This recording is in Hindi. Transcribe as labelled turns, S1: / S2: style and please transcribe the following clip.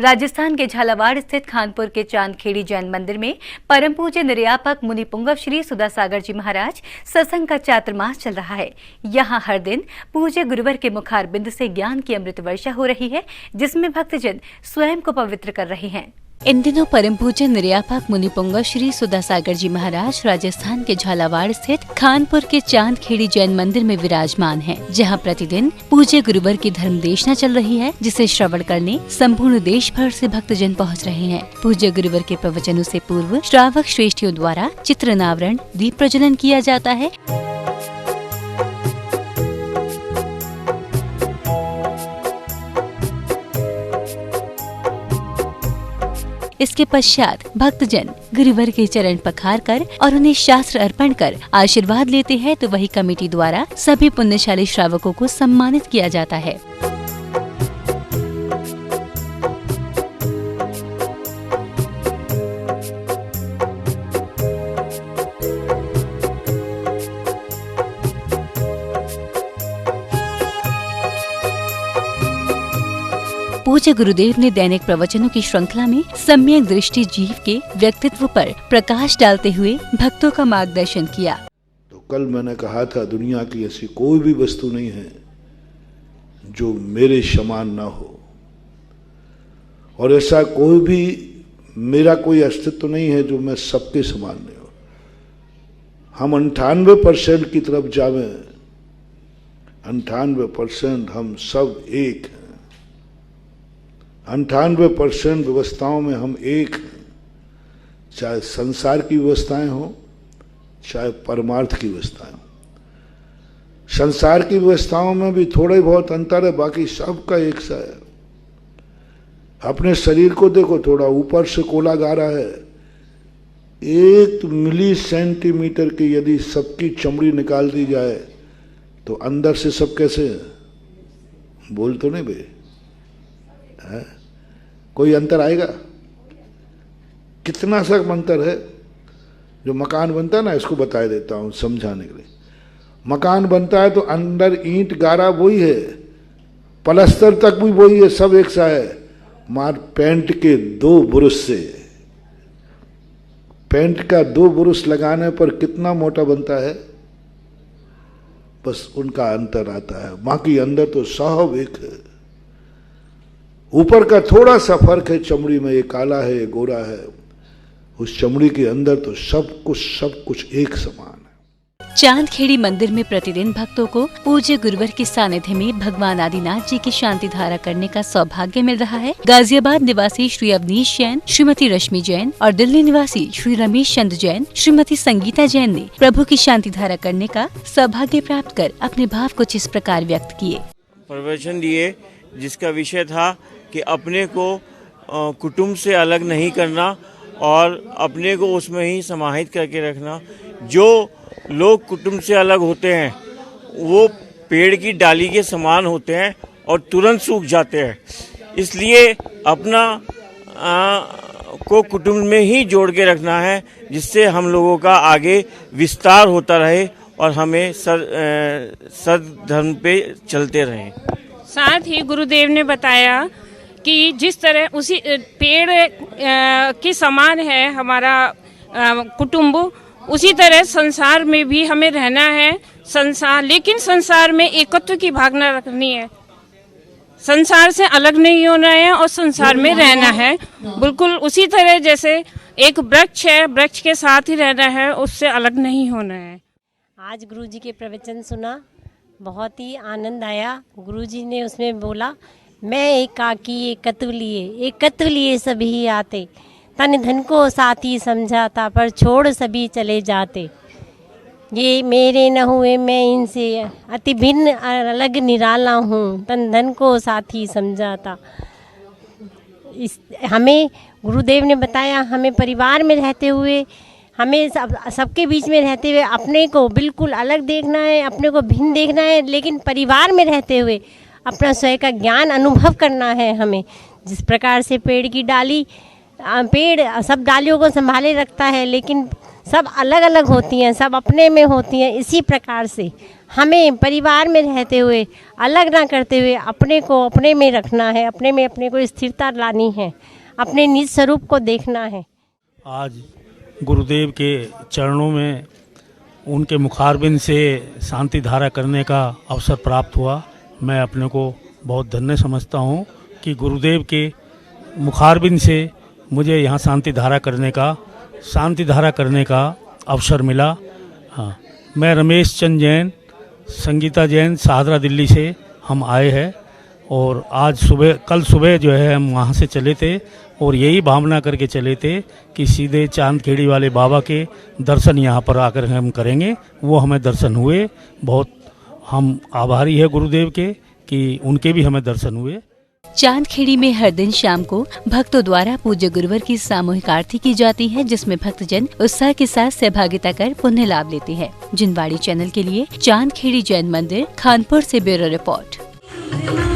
S1: राजस्थान के झालावाड़ स्थित खानपुर के चांदखेड़ी जैन मंदिर में परम पूज्य निर्यापक मुनि पुंगव श्री सुधासागर जी महाराज सत्संग का चातुर्मास चल रहा है। यहाँ हर दिन पूज्य गुरुवर के मुखार बिंद से ज्ञान की अमृत वर्षा हो रही है, जिसमें भक्तजन स्वयं को पवित्र कर रहे हैं। इन दिनों परम पूज्य निर्यापक मुनि पुंगव श्री सुधासागर जी महाराज राजस्थान के झालावाड़ स्थित खानपुर के चांदखेड़ी जैन मंदिर में विराजमान हैं, जहां प्रतिदिन पूज्य गुरुवर की धर्मदेशना चल रही है, जिसे श्रवण करने संपूर्ण देश भर से भक्तजन पहुंच रहे हैं। पूज्य गुरुवर के प्रवचनों से पूर्व श्रावक श्रेष्ठियों द्वारा चित्रनावरण, दीप प्रज्वलन किया जाता है। इसके पश्चात भक्तजन गुरुवर के चरण पखार कर और उन्हें शास्त्र अर्पण कर आशीर्वाद लेते हैं, तो वही कमेटी द्वारा सभी पुण्यशाली श्रावकों को सम्मानित किया जाता है। पूज्य गुरुदेव ने दैनिक प्रवचनों की श्रृंखला में सम्यक दृष्टि जीव के व्यक्तित्व पर प्रकाश डालते हुए भक्तों का मार्गदर्शन किया।
S2: तो कल मैंने कहा था, दुनिया की ऐसी कोई भी वस्तु नहीं है जो मेरे समान ना हो, और ऐसा कोई भी मेरा कोई अस्तित्व नहीं है जो मैं सबके समान नहीं हो। हम 98% की तरफ जावे, 98% हम सब एक हैं, 98% व्यवस्थाओं में हम एक हैं, चाहे संसार की व्यवस्थाएं हो, चाहे परमार्थ की व्यवस्थाएं हो। संसार की व्यवस्थाओं में भी थोड़े बहुत अंतर है, बाकी सबका एक सा है। अपने शरीर को देखो, थोड़ा ऊपर से कोला गारा है, 1 मिली सेंटीमीटर की यदि सबकी चमड़ी निकाल दी जाए तो अंदर से सब कैसे है? बोल तो नहीं भाई, कोई अंतर आएगा? कितना सा अंतर है? जो मकान बनता है ना, इसको बता देता हूं समझाने के लिए। मकान बनता है तो अंदर ईंट गारा वही है, पलस्तर तक भी वही है, सब एक सा है, मार पेंट के 2 बुरुश से, पेंट का 2 बुरुश लगाने पर कितना मोटा बनता है, बस उनका अंतर आता है। बाकी अंदर तो सब एक है। ऊपर का थोड़ा सा फर्क है चमड़ी में, ये काला है ये गोरा है, उस चमड़ी के अंदर तो सब कुछ एक समान है।
S1: चांदखेड़ी मंदिर में प्रतिदिन भक्तों को पूज्य गुरुवर के सानिध्य में भगवान आदिनाथ जी की शांति धारा करने का सौभाग्य मिल रहा है। गाजियाबाद निवासी श्री अवनीश जैन, श्रीमती रश्मि जैन और दिल्ली निवासी श्री रमेश चंद्र जैन, श्रीमती संगीता जैन ने प्रभु की शांति धारा करने का सौभाग्य प्राप्त कर अपने भाव कुछ इस प्रकार व्यक्त किए।
S3: प्रवचन दिए जिसका विषय था कि अपने को कुटुंब से अलग नहीं करना और अपने को उसमें ही समाहित करके रखना। जो लोग कुटुंब से अलग होते हैं वो पेड़ की डाली के समान होते हैं और तुरंत सूख जाते हैं, इसलिए अपना को कुटुंब में ही जोड़ के रखना है, जिससे हम लोगों का आगे विस्तार होता रहे और हमें सद्धर्म पे चलते रहें।
S4: साथ ही गुरुदेव ने बताया कि जिस तरह उसी पेड़ के समान है हमारा कुटुंब, उसी तरह संसार में भी हमें रहना है। लेकिन संसार में एकत्व की भावना रखनी है, संसार से अलग नहीं होना है और संसार में रहना है। बिल्कुल उसी तरह जैसे एक वृक्ष है, वृक्ष के साथ ही रहना है, उससे अलग नहीं होना है।
S5: आज गुरुजी के प्रवचन सुना, बहुत ही आनंद आया। गुरुजी ने उसमें बोला, मैं एकाकी एकत्व लिए सभी आते, तन धन को साथी समझाता, पर छोड़ सभी चले जाते। ये मेरे न हुए, मैं इनसे अति भिन्न अलग निराला हूँ, तन धन को साथी समझाता। हमें गुरुदेव ने बताया, हमें परिवार में रहते हुए, हमें सबके बीच में रहते हुए अपने को बिल्कुल अलग देखना है, अपने को भिन्न देखना है, लेकिन परिवार में रहते हुए अपना स्वयं का ज्ञान अनुभव करना है हमें। जिस प्रकार से पेड़ की डाली, पेड़ सब डालियों को संभाले रखता है, लेकिन सब अलग अलग होती हैं, सब अपने में होती हैं। इसी प्रकार से हमें परिवार में रहते हुए अलग ना करते हुए अपने को अपने में रखना है, अपने में अपने को स्थिरता लानी है, अपने निज स्वरूप को देखना है।
S6: आज गुरुदेव के चरणों में उनके मुखारबिंद से शांति धारा करने का अवसर प्राप्त हुआ। मैं अपने को बहुत धन्य समझता हूँ कि गुरुदेव के मुखारबिंद से मुझे यहाँ शांति धारा करने का अवसर मिला। हाँ, मैं रमेश चंद जैन, संगीता जैन, शाहदरा दिल्ली से हम आए हैं और कल सुबह जो है हम वहाँ से चले थे और यही भावना करके चले थे कि सीधे चांदखेड़ी वाले बाबा के दर्शन यहाँ पर आकर हम करेंगे। वो हमें दर्शन हुए। बहुत हम आभारी है गुरुदेव के कि उनके भी हमें दर्शन हुए।
S1: चांदखेड़ी में हर दिन शाम को भक्तों द्वारा पूज्य गुरुवर की सामूहिक आरती की जाती है, जिसमें भक्तजन उत्साह के साथ सहभागिता कर पुण्य लाभ लेते हैं। जिनवाड़ी चैनल के लिए चांदखेड़ी जैन मंदिर, खानपुर से ब्यूरो रिपोर्ट।